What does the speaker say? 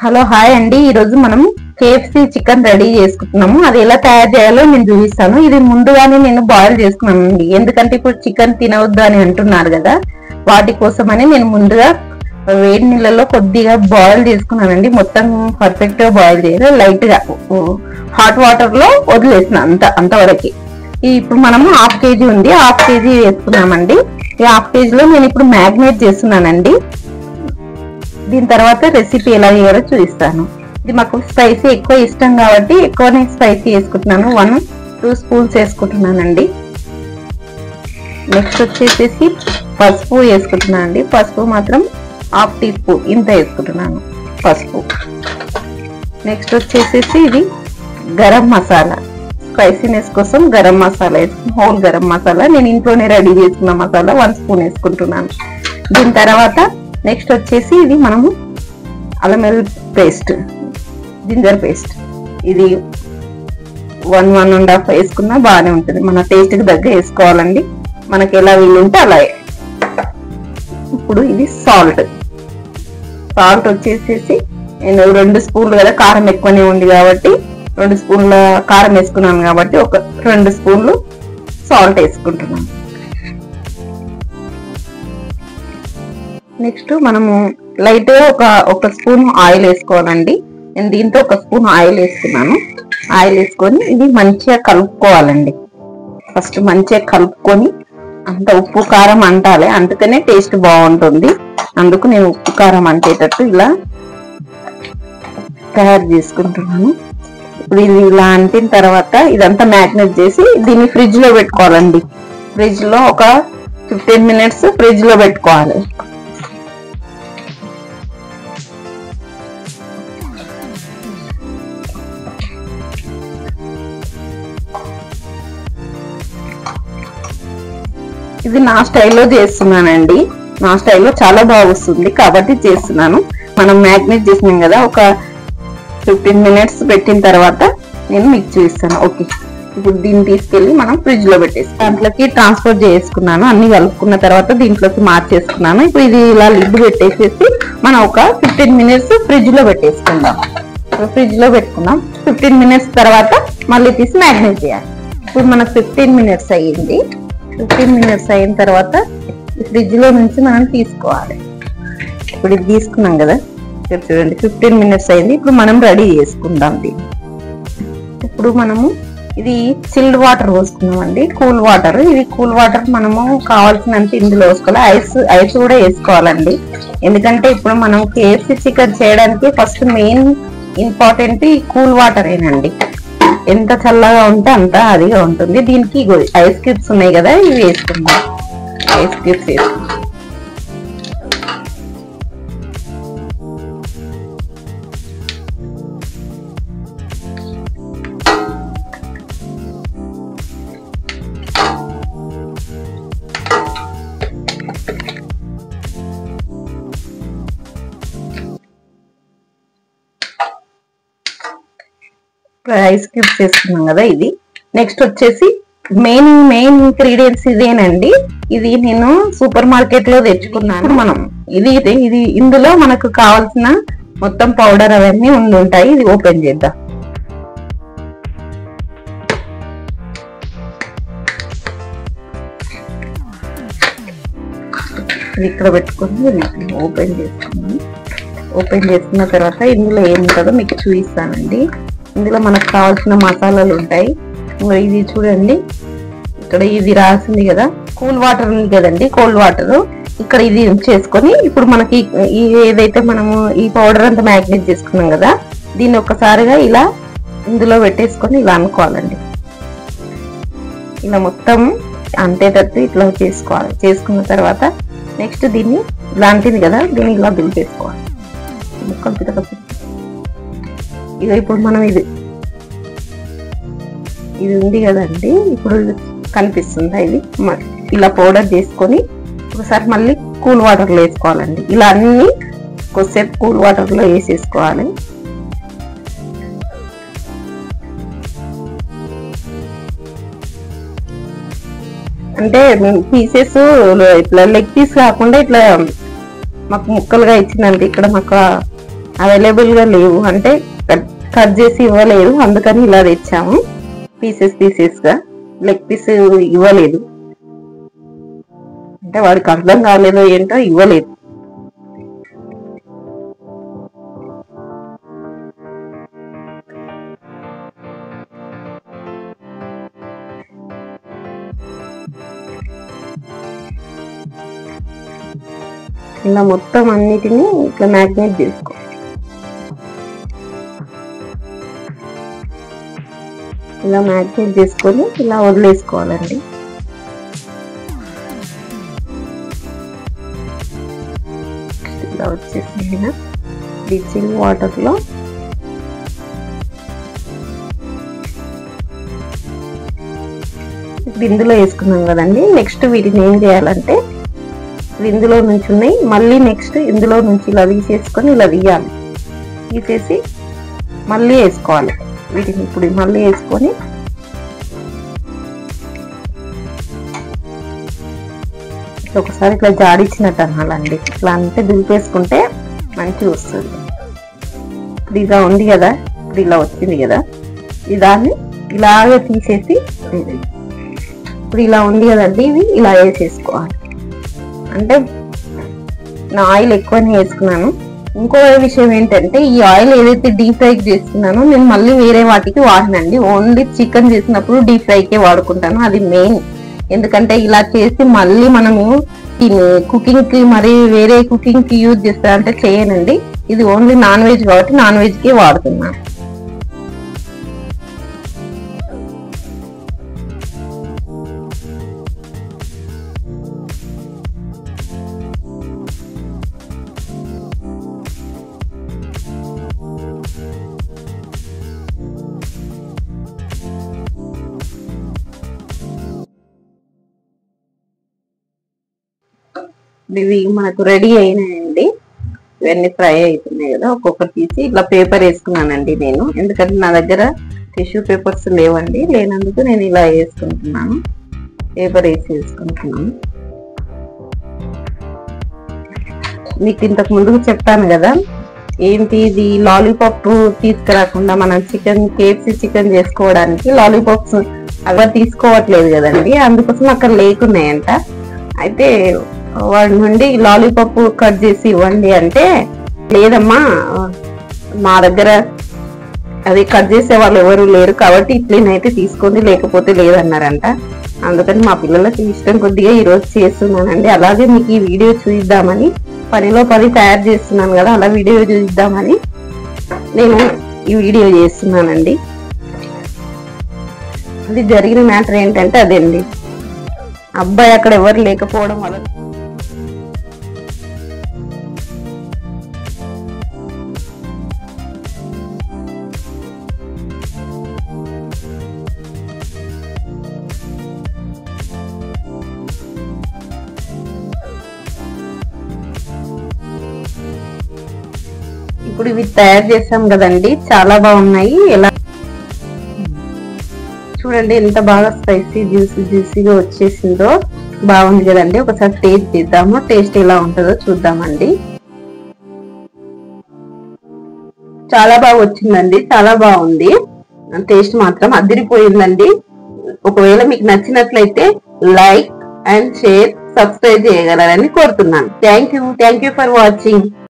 Hello hi అండి. ఈ రోజు మనం KFC చికెన్ రెడీ చేసుకుంటున్నాము. అది ఎలా తయారు చేయాలో నేను చూపిస్తాను. ఇది ముందుగానే నేను బాయిల్ చేసుకున్నానండి, ఎందుకంటే ఇప్పుడు చికెన్ తినవద్దు అని అంటున్నారు కదా, వాటి కోసమని నేను ముందుగా వేడి నీళ్ళలో కొద్దిగా బాయిల్ చేసుకున్నానండి. మొత్తం పర్ఫెక్ట్ గా బాయిల్ చేయాలి, లైట్ గా హాట్ వాటర్ లో వదిలేసిన అంతవరకు. ఇప్పుడు మనము హాఫ్ కేజీ ఉంది, హాఫ్ కేజీ వేసుకున్నామండి. ఈ హాఫ్ కేజీలో నేను ఇప్పుడు మ్యాగ్నేట్ చేస్తున్నానండి. దీని తర్వాత రెసిపీ ఎలా చేయాలో చూపిస్తాను. ఇది మాకు స్పైసీ ఎక్కువ ఇష్టం కాబట్టి ఎక్కువనే స్పైసీ వేసుకుంటున్నాను. 1-2 స్పూన్స్ వేసుకుంటున్నానండి. నెక్స్ట్ వచ్చేసి పసుపు వేసుకుంటున్నాను అండి. పసుపు మాత్రం 1/2 టీ స్పూన్ ఇంత వేసుకుంటున్నాను పసుపు. నెక్స్ట్ వచ్చేసి ఇది గరం మసాలా, స్పైసీనెస్ కోసం గరం మసాలా వేసుకున్నాను. హోల్ గరం మసాలా నేను ఇంట్లోనే రెడీ చేసుకున్న మసాలా 1 స్పూన్ వేసుకుంటున్నాను. దీని తర్వాత నెక్స్ట్ వచ్చేసి ఇది మనము అల్లం వెల్లుల్లి పేస్ట్, జింజర్ పేస్ట్, ఇది 1-1.5 వేసుకున్నా బాగానే ఉంటుంది. మన టేస్ట్కి దగ్గర వేసుకోవాలండి, మనకి ఎలా వీలుంటే అలా. ఇప్పుడు ఇది సాల్ట్ వచ్చేసి నేను 2 స్పూన్లు కదా, కారం ఎక్కువనే ఉంది కాబట్టి 2 స్పూన్ల కారం వేసుకున్నాను కాబట్టి ఒక 2 స్పూన్లు సాల్ట్ వేసుకుంటున్నాను. నెక్స్ట్ మనము లైట్ గా ఒక స్పూన్ ఆయిల్ వేసుకోవాలండి. నేను దీంతో 1 స్పూన్ ఆయిల్ వేసుకున్నాను. ఆయిల్ వేసుకొని ఇది మంచిగా కలుపుకోవాలండి. ఫస్ట్ మంచిగా కలుపుకొని అంత ఉప్పు కారం అంటాలి, అందుకనే టేస్ట్ బాగుంటుంది. అందుకు నేను ఉప్పు కారం అంటేటట్టు ఇలా తయారు చేసుకుంటున్నాను. ఇప్పుడు ఇది ఇలా అంటిన తర్వాత ఇదంతా మ్యాగ్నేట్ చేసి దీన్ని ఫ్రిడ్జ్ లో పెట్టుకోవాలండి. ఫ్రిడ్జ్ లో ఒక 15 మినిట్స్ ఫ్రిడ్జ్ లో పెట్టుకోవాలి. ఇది నా స్టైల్లో చేస్తున్నానండి. నా స్టైల్లో చాలా బాగా వస్తుంది కాబట్టి చేస్తున్నాను. మనం మ్యాగ్నేట్ చేసినాం కదా, ఒక 15 మినిట్స్ పెట్టిన తర్వాత నేను మీకు చూపిస్తాను. ఓకే, ఇప్పుడు దీన్ని తీసుకెళ్లి మనం ఫ్రిడ్జ్ లో పెట్టేసి దాంట్లోకి ట్రాన్స్ఫర్ చేసుకున్నాను. అన్ని కలుపుకున్న తర్వాత దీంట్లోకి మార్చేసుకున్నాను. ఇప్పుడు ఇది ఇలా లిడ్ పెట్టేసేసి మనం ఒక 15 మినిట్స్ ఫ్రిడ్జ్ లో పెట్టేసుకుందాం. ఫ్రిడ్జ్ లో పెట్టుకున్నాం. 15 మినిట్స్ తర్వాత మళ్ళీ తీసి మ్యాగ్నేట్ చేయాలి. ఇప్పుడు మనకు 15 మినిట్స్ అయ్యింది. 15 మినిట్స్ అయిన తర్వాత ఫ్రిడ్జ్ లో నుంచి మనం తీసుకోవాలి. ఇప్పుడు ఇది తీసుకున్నాం కదా, చూడండి 15 మినిట్స్ అయింది. ఇప్పుడు మనం రెడీ చేసుకుందాం దీన్ని. ఇప్పుడు మనము ఇది చిల్డ్ వాటర్ పోసుకున్నాం అండి, కూల్ వాటర్. ఇది కూల్ వాటర్ మనము కావాల్సినంత ఇందులో వేసుకోవాలి. ఐస్ కూడా వేసుకోవాలండి, ఎందుకంటే ఇప్పుడు మనం KFC చికెన్ చేయడానికి ఫస్ట్ మెయిన్ ఇంపార్టెంట్ ఈ కూల్ వాటర్ ఏనండి. ఎంత చల్లగా ఉంటే అంత అదిగా ఉంటుంది. దీనికి ఐస్ క్యూబ్స్ ఉన్నాయి కదా, ఇవి వేసుకుందాం. ఐస్ క్యూబ్స్ వేసుకుందాం. ఐస్ క్యూబ్స్ వేసుకున్నాం కదా. ఇది నెక్స్ట్ వచ్చేసి మెయిన్ ఇంగ్రీడియంట్స్ ఇదేనండి. ఇది నేను సూపర్ మార్కెట్ లో తెచ్చుకున్నాను. మనం ఇది ఇందులో మనకు కావాల్సిన మొత్తం పౌడర్ అవన్నీ ఉంటాయి. ఇది ఓపెన్ చేద్దాం. ఇక్కడ పెట్టుకొని ఓపెన్ చేసుకున్నాను. ఓపెన్ చేసుకున్న తర్వాత ఇందులో ఏముంటుందో మీకు చూపిస్తానండి. ఇందులో మనకు కావాల్సిన మసాలాలు ఉంటాయి. ఇది చూడండి, ఇక్కడ ఇది రాసింది కదా, కూల్ వాటర్ ఉంది కదండి, కోల్డ్ వాటర్. ఇక్కడ ఇది చేసుకొని ఇప్పుడు మనకి ఏదైతే మనము ఈ పౌడర్ అంతా మ్యాగ్నేట్ చేసుకున్నాం కదా, దీన్ని ఒక్కసారిగా ఇలా ఇందులో పెట్టేసుకొని ఇలా అనుకోవాలండి. ఇలా మొత్తం అంతేటట్టు ఇట్లా చేసుకోవాలి. చేసుకున్న తర్వాత నెక్స్ట్ దీన్ని ఇలాంటిది కదా, దీన్ని ఇలా దులిపేసుకోవాలి. ముక్కలు పితక ఇక ఇప్పుడు మనం ఇది ఉంది కదండి, ఇప్పుడు కనిపిస్తుందా, ఇది ఇలా పౌడర్ చేసుకొని ఒకసారి మళ్ళీ కూల్ వాటర్లో వేసుకోవాలండి. ఇలా అన్ని కొద్దిసేపు కూల్ వాటర్లో వేసేసుకోవాలి. అంటే పీసెస్ ఇట్లా లెగ్ పీస్ కాకుండా ఇట్లా మాకు ముక్కలుగా ఇచ్చిందండి. ఇక్కడ మాకు అవైలబుల్ గా లేవు, అంటే కట్ చేసి ఇవ్వలేదు, అందుకని ఇలా తెచ్చాము. పీసెస్ గా లెగ్ పీస్ ఇవ్వలేదు, అంటే వాడికి అర్థం కాలేదో ఏంటో ఇవ్వలేదు. ఇలా మొత్తం అన్నిటినీ ఇట్లా మ్యాగ్నేట్ చేసుకో. ఇలా మ్యాగ్నేట్ చేసుకొని ఇలా వదిలేసుకోవాలండి. ఇలా వచ్చేసి బ్లీచింగ్ వాటర్ లో ఇప్పుడు ఇందులో వేసుకున్నాం కదండి. నెక్స్ట్ వీటిని ఏం చేయాలంటే ఇందులో నుంచి ఉన్నాయి, మళ్ళీ నెక్స్ట్ ఇందులో నుంచి ఇలా తీసేసుకొని ఇలా తీయాలి. తీసేసి మళ్ళీ వేసుకోవాలి. వీటిని ఇప్పుడు మళ్ళీ వేసుకొని ఒకసారి ఇట్లా జాడిచ్చినట్టు అనాలండి. ఇట్లా అంటే దులిపేసుకుంటే మంచిగా వస్తుంది. ఇప్పుడు ఇలా ఉంది కదా, ఇప్పుడు ఇలా వచ్చింది కదా, దాన్ని ఇలాగే తీసేసి ఇప్పుడు ఇలా ఉంది కదండి, ఇవి ఇలా వేసేసుకోవాలి. అంటే నా ఆయిల్ ఎక్కువనే వేసుకున్నాను. ఇంకో విషయం ఏంటంటే ఈ ఆయిల్ ఏదైతే డీప్ ఫ్రై చేస్తున్నానో నేను మళ్ళీ వేరే వాటికి వాడనండి. ఓన్లీ చికెన్ చేసినప్పుడు డీప్ ఫ్రైకే వాడుకుంటాను, అది మెయిన్. ఎందుకంటే ఇలా చేసి మళ్ళీ మనము కుకింగ్ కి మరి వేరే కుకింగ్ కి యూజ్ చేస్తారంటే చేయనండి. ఇది ఓన్లీ నాన్ వెజ్ కాబట్టి నాన్ వెజ్ కి వాడుతున్నాను. ఇవి మనకు రెడీ అయినాయండి. ఇవన్నీ ఫ్రై అవుతున్నాయి కదా, ఒక్కొక్కటి తీసి ఇట్లా పేపర్ వేసుకున్నానండి నేను. ఎందుకంటే నా దగ్గర టిష్యూ పేపర్స్ లేవండి, లేనందుకు నేను ఇలా వేసుకుంటున్నాను. పేపర్ వేసుకుంటున్నాను. మీకు ఇంతకు ముందుకు చెప్పాను కదా, ఏంటి ఇది లాలీపాప్ తీసుకురాకుండా మనం KFC చికెన్ చేసుకోవడానికి లాలీపాప్స్ అక్కడ తీసుకోవట్లేదు కదండి, అందుకోసం అక్కడ లేకున్నాయంట. అయితే వాడి నుండి లాలీపాప్ కట్ చేసి ఇవ్వండి అంటే, లేదమ్మా మా దగ్గర అది కట్ చేసే వాళ్ళు ఎవరు లేరు కాబట్టి ఇట్లనైతే తీసుకోండి, లేకపోతే లేదన్నారంట. అందుకని మా పిల్లలకి ఇష్టం కొద్దిగా ఈరోజు చేస్తున్నానండి. అలాగే మీకు ఈ వీడియో చూద్దామని, పనిలో పని తయారు చేస్తున్నాను కదా, అలా వీడియో చూద్దామని నేను ఈ వీడియో చేస్తున్నానండి. అది జరిగిన మ్యాటర్ ఏంటంటే అదండి, అబ్బాయి అక్కడ ఎవరు లేకపోవడం వల్ల ఇప్పుడు ఇవి తయారు చేసాం కదండి, చాలా బాగున్నాయి. ఎలా చూడండి ఎంత బాగా జ్యూసీగా వచ్చేసిందో, బాగుంది కదండి. ఒకసారి టేస్ట్ చేద్దాము, టేస్ట్ ఎలా ఉంటుందో చూద్దామండి. చాలా బాగా వచ్చిందండి, చాలా బాగుంది. టేస్ట్ మాత్రం అదిరిపోయిందండి. ఒకవేళ మీకు నచ్చినట్లయితే లైక్ అండ్ షేర్, సబ్స్క్రైబ్ చేయగలరని కోరుతున్నాను. Thank you for watching.